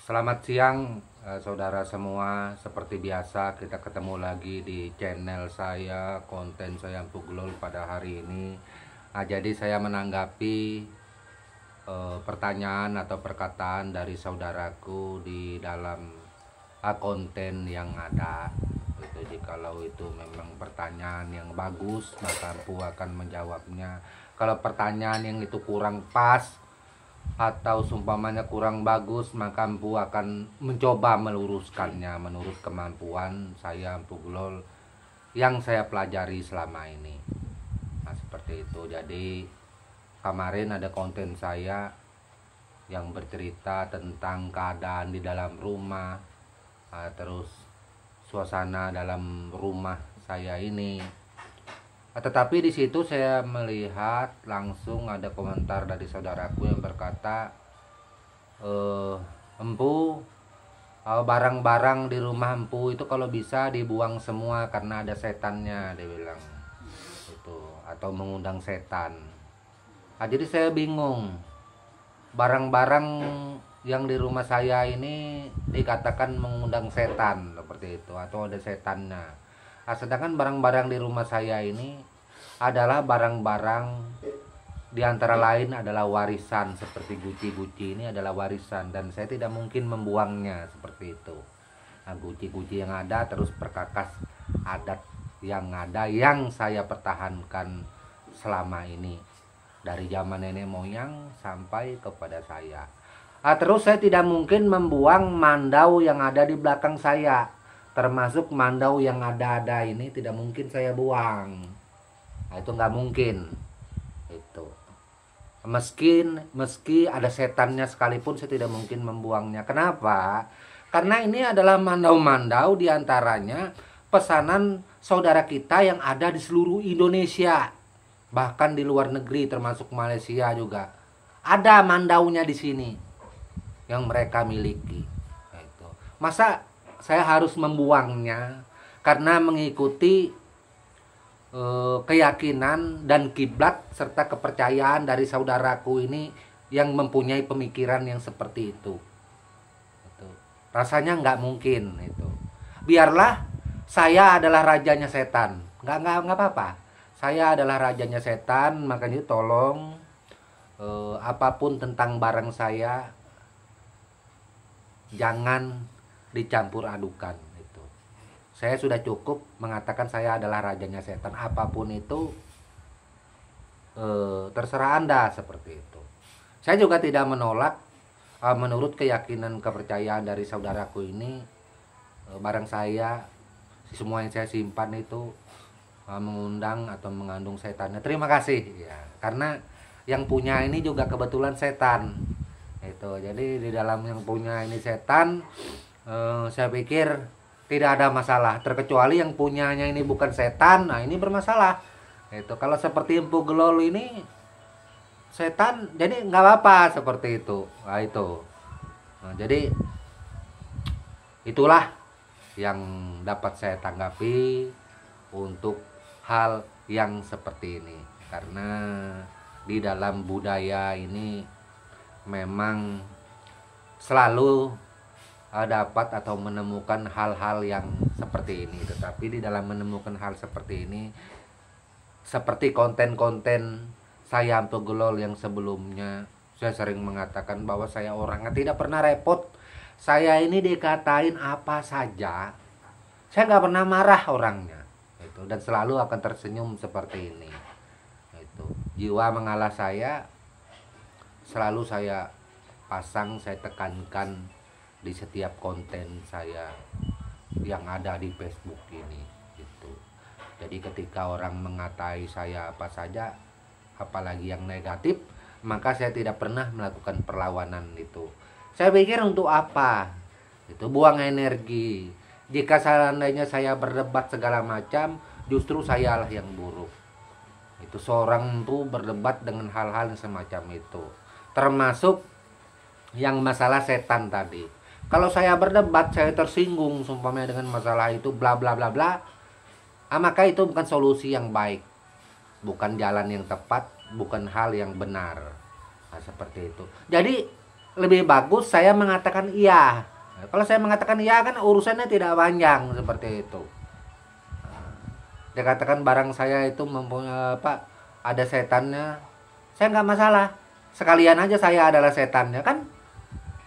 Selamat siang, saudara semua. Seperti biasa kita ketemu lagi di channel saya, konten saya Puglol pada hari ini. Jadi saya menanggapi pertanyaan atau perkataan dari saudaraku di dalam konten yang ada. Itu jikalau itu memang pertanyaan yang bagus, maka Ampu akan menjawabnya. Kalau pertanyaan yang itu kurang pas atau seumpamanya kurang bagus, maka Empu akan mencoba meluruskannya menurut kemampuan saya Empu Glol yang saya pelajari selama ini. Nah, seperti itu. Jadi kemarin ada konten saya yang bercerita tentang keadaan di dalam rumah, terus suasana dalam rumah saya ini. Tetapi di situ saya melihat langsung ada komentar dari saudaraku yang berkata, Empu, barang-barang di rumah Empu itu kalau bisa dibuang semua karena ada setannya, dia bilang itu, atau mengundang setan. Jadi saya bingung, barang-barang yang di rumah saya ini dikatakan mengundang setan seperti itu, atau ada setannya. Sedangkan barang-barang di rumah saya ini adalah barang-barang, di antara lain adalah warisan, seperti guci-guci ini adalah warisan dan saya tidak mungkin membuangnya seperti itu. Nah, guci-guci yang ada terus perkakas adat yang ada yang saya pertahankan selama ini dari zaman nenek moyang sampai kepada saya. Terus saya tidak mungkin membuang mandau yang ada di belakang saya, termasuk mandau yang ada ini tidak mungkin saya buang. Nah, itu nggak mungkin itu. Meski ada setannya sekalipun saya tidak mungkin membuangnya. Kenapa? Karena ini adalah mandau-mandau diantaranya pesanan saudara kita yang ada di seluruh Indonesia, bahkan di luar negeri termasuk Malaysia juga ada mandaunya di sini yang mereka miliki. Nah, itu. Masa saya harus membuangnya karena mengikuti keyakinan dan kiblat serta kepercayaan dari saudaraku ini yang mempunyai pemikiran yang seperti itu. Rasanya nggak mungkin itu. Biarlah saya adalah rajanya setan, nggak apa-apa. Saya adalah rajanya setan, makanya tolong apapun tentang barang saya jangan dicampur adukan itu. Saya sudah cukup mengatakan saya adalah rajanya setan. Apapun itu terserah Anda seperti itu. Saya juga tidak menolak menurut keyakinan kepercayaan dari saudaraku ini, barang saya semua yang saya simpan itu mengundang atau mengandung setannya. Terima kasih ya, karena yang punya ini juga kebetulan setan itu. Jadi di dalam yang punya ini setan, saya pikir tidak ada masalah, terkecuali yang punyanya ini bukan setan. Nah, ini bermasalah itu. Kalau seperti Empu Glol ini setan, jadi nggak apa-apa seperti itu. Nah, itu. Nah, jadi itulah yang dapat saya tanggapi untuk hal yang seperti ini, karena di dalam budaya ini memang selalu dapat atau menemukan hal-hal yang seperti ini. Tetapi di dalam menemukan hal seperti ini, seperti konten-konten saya Empu Glol yang sebelumnya, saya sering mengatakan bahwa saya orangnya tidak pernah repot. Saya ini dikatain apa saja, saya nggak pernah marah orangnya itu, dan selalu akan tersenyum seperti ini itu. Jiwa mengalah saya selalu saya pasang, saya tekankan di setiap konten saya yang ada di Facebook ini gitu. Jadi ketika orang mengatai saya apa saja, apalagi yang negatif, maka saya tidak pernah melakukan perlawanan itu. Saya pikir untuk apa? Itu buang energi. Jika seandainya saya berdebat segala macam, justru sayalah yang buruk. Itu seorang tuh berdebat dengan hal-hal yang semacam itu. Termasuk yang masalah setan tadi. Kalau saya berdebat, saya tersinggung sumpahnya dengan masalah itu bla bla bla bla, maka itu bukan solusi yang baik, bukan jalan yang tepat, bukan hal yang benar. Nah, seperti itu. Jadi lebih bagus saya mengatakan iya. Kalau saya mengatakan iya kan urusannya tidak panjang seperti itu. Dia katakan barang saya itu mempunyai apa, ada setannya, saya nggak masalah. Sekalian aja saya adalah setannya kan,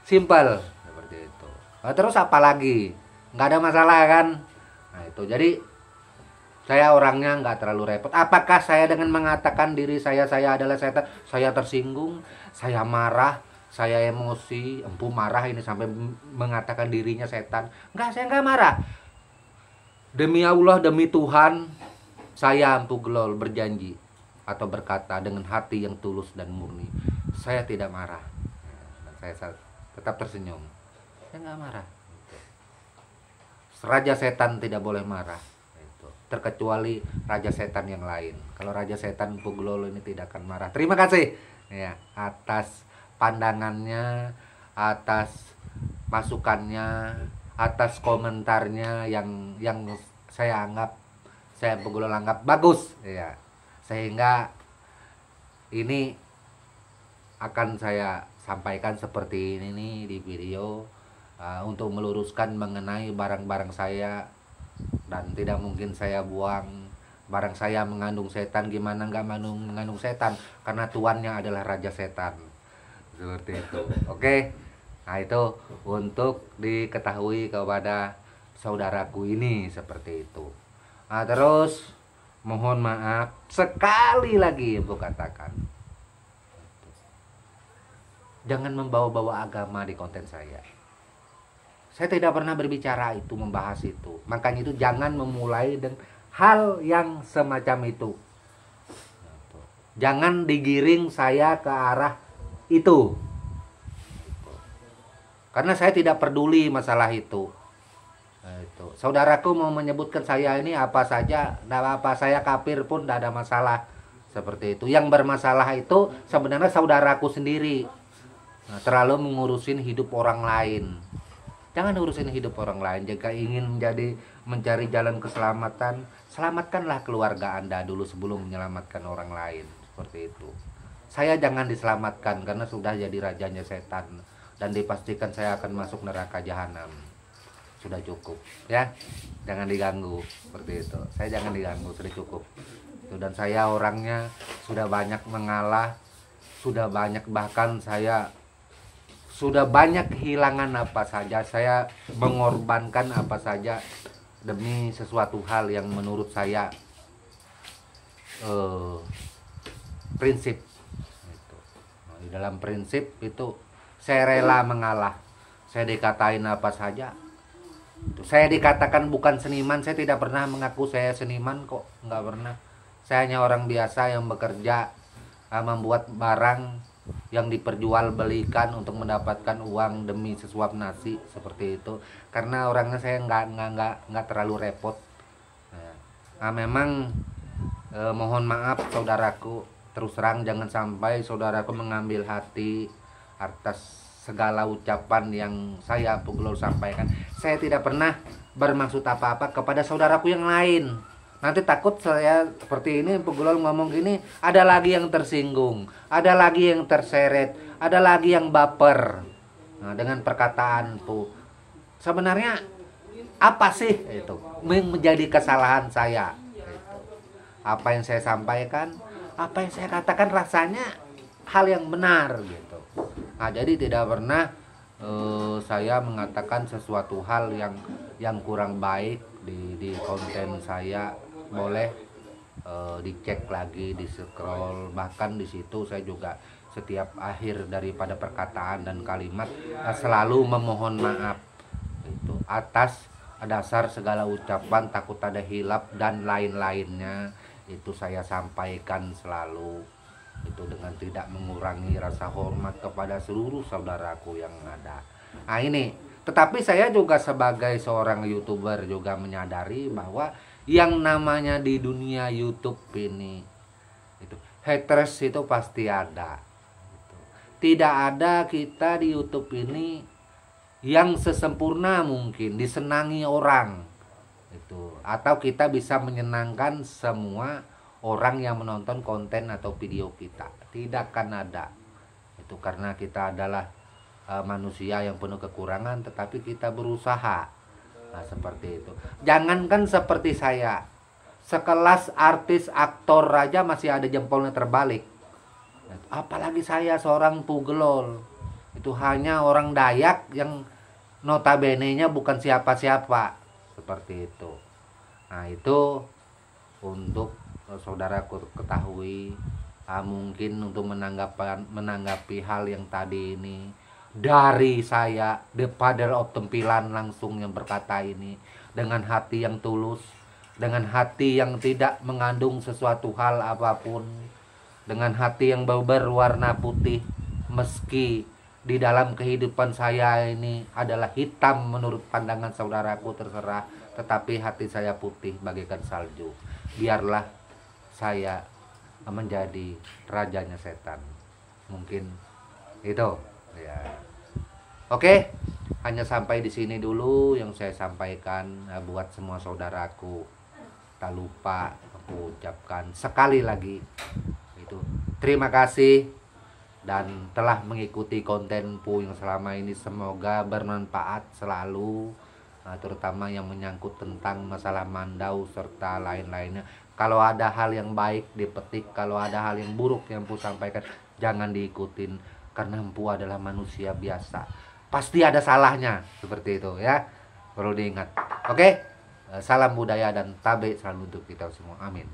simple seperti itu. Nah, terus apa lagi? Nggak ada masalah kan? Nah itu jadi saya orangnya nggak terlalu repot. Apakah saya dengan mengatakan diri saya adalah setan, saya tersinggung, saya marah, saya emosi, empu marah ini sampai mengatakan dirinya setan? Enggak, saya nggak marah. Demi Allah, demi Tuhan, saya Empu Gelol berjanji atau berkata dengan hati yang tulus dan murni, saya tidak marah. Dan saya tetap tersenyum. Saya nggak marah. Raja setan tidak boleh marah. Terkecuali raja setan yang lain. Kalau raja setan Empu Gelol ini tidak akan marah. Terima kasih ya atas pandangannya, atas masukannya, atas komentarnya yang saya Empu Gelol anggap bagus ya. Sehingga ini akan saya sampaikan seperti ini nih di video untuk meluruskan mengenai barang-barang saya. Dan tidak mungkin saya buang barang saya mengandung setan. Gimana nggak mengandung setan, karena tuannya adalah raja setan seperti itu. Oke, nah itu untuk diketahui kepada saudaraku ini seperti itu. Nah, terus mohon maaf sekali lagi Ibu katakan, jangan membawa-bawa agama di konten saya. Saya tidak pernah berbicara itu, membahas itu. Makanya itu jangan memulai dengan hal yang semacam itu. Jangan digiring saya ke arah itu. Karena saya tidak peduli masalah itu. Saudaraku mau menyebutkan saya ini apa saja, apa saya kafir pun tidak ada masalah. Seperti itu. Yang bermasalah itu sebenarnya saudaraku sendiri. Nah, terlalu mengurusin hidup orang lain. Jangan urusin hidup orang lain. Jika ingin mencari jalan keselamatan, selamatkanlah keluarga Anda dulu sebelum menyelamatkan orang lain. Seperti itu. Saya jangan diselamatkan karena sudah jadi rajanya setan dan dipastikan saya akan masuk neraka jahanam. Sudah cukup, ya. Jangan diganggu seperti itu. Saya jangan diganggu, sudah cukup. Dan saya orangnya sudah banyak mengalah, sudah banyak, bahkan saya sudah banyak kehilangan apa saja, saya mengorbankan apa saja demi sesuatu hal yang menurut saya prinsip. Nah, di dalam prinsip itu saya rela mengalah. Saya dikatain apa saja. Saya dikatakan bukan seniman, saya tidak pernah mengaku saya seniman kok, nggak pernah. Saya hanya orang biasa yang bekerja, membuat barang yang diperjualbelikan untuk mendapatkan uang demi sesuap nasi seperti itu. Karena orangnya saya nggak terlalu repot. Nah, memang mohon maaf saudaraku, terus terang jangan sampai saudaraku mengambil hati atas segala ucapan yang saya Empu Gelol sampaikan. Saya tidak pernah bermaksud apa-apa kepada saudaraku yang lain. Nanti takut saya seperti ini Empu Gelol ngomong gini, ada lagi yang tersinggung, ada lagi yang terseret, ada lagi yang baper. Nah, dengan perkataanku, sebenarnya apa sih itu menjadi kesalahan saya? Apa yang saya sampaikan, apa yang saya katakan rasanya hal yang benar gitu. Nah, jadi tidak pernah saya mengatakan sesuatu hal yang kurang baik di konten saya. Boleh dicek lagi, di scroll, bahkan di situ saya juga setiap akhir daripada perkataan dan kalimat selalu memohon maaf itu atas dasar segala ucapan takut ada hilap dan lain-lainnya. Itu saya sampaikan selalu itu dengan tidak mengurangi rasa hormat kepada seluruh saudaraku yang ada. Nah ini, tetapi saya juga sebagai seorang YouTuber juga menyadari bahwa yang namanya di dunia YouTube ini itu haters itu pasti ada. Tidak ada kita di YouTube ini yang sesempurna mungkin disenangi orang itu, atau kita bisa menyenangkan semua orang yang menonton konten atau video kita. Tidak akan ada itu, karena kita adalah manusia yang penuh kekurangan, tetapi kita berusaha. Nah, seperti itu. Jangankan seperti saya, sekelas artis aktor aja masih ada jempolnya terbalik. Apalagi saya seorang pugelol. Itu hanya orang Dayak yang notabene-nya bukan siapa-siapa. Seperti itu. Nah, itu untuk saudaraku ketahui. Mungkin untuk menanggapi hal yang tadi ini dari saya, the father of Tempilan, langsung yang berkata ini dengan hati yang tulus, dengan hati yang tidak mengandung sesuatu hal apapun, dengan hati yang berwarna putih, meski di dalam kehidupan saya ini adalah hitam menurut pandangan saudaraku, terserah, tetapi hati saya putih bagaikan salju. Biarlah saya menjadi rajanya setan. Mungkin itu ya. Oke, hanya sampai di sini dulu yang saya sampaikan buat semua saudaraku. Tak lupa aku ucapkan sekali lagi itu terima kasih dan telah mengikuti kontenku yang selama ini. Semoga bermanfaat selalu, terutama yang menyangkut tentang masalah mandau serta lain-lainnya. Kalau ada hal yang baik dipetik, kalau ada hal yang buruk yang Empu sampaikan jangan diikutin, karena Empu adalah manusia biasa, pasti ada salahnya, seperti itu ya, perlu diingat. Oke, salam budaya dan tabe selalu untuk kita semua, amin.